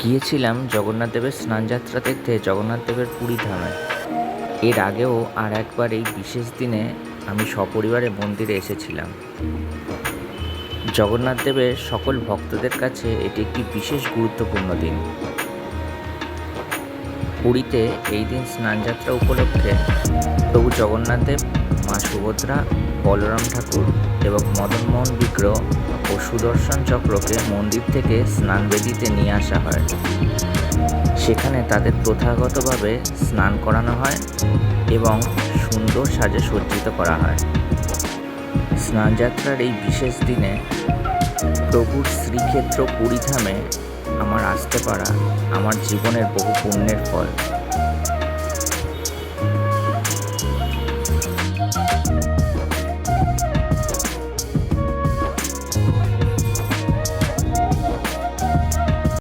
গিয়েছিলাম জগন্নাথ দেবের স্নানযাত্রা দেখতে জগন্নাথ দেবের পুরী ধামে। এর আগেও আর একবার এই বিশেষ দিনে আমি সপরিবারে মন্দিরে এসেছিলাম। জগন্নাথ দেবের সকল ভক্তদের কাছে এটি একটি বিশেষ গুরুত্বপূর্ণ দিন। পুরীতে এই দিন স্নানযাত্রা উপলক্ষে প্রভু জগন্নাথ দেব, মা সুভদ্রা, বলরাম ঠাকুর এবং মদনমোহন বিগ্রহ ও সুদর্শন চক্রকে মন্দির থেকে স্নানবেদিতে নিয়ে আসা হয়। সেখানে তাদের প্রথাগতভাবে স্নান করানো হয় এবং সুন্দর সাজে সজ্জিত করা হয়। স্নানযাত্রার এই বিশেষ দিনে প্রভুর শ্রীক্ষেত্র পুরীধামে আমার আসতে পারা আমার জীবনের বহু পুণ্যের ফল।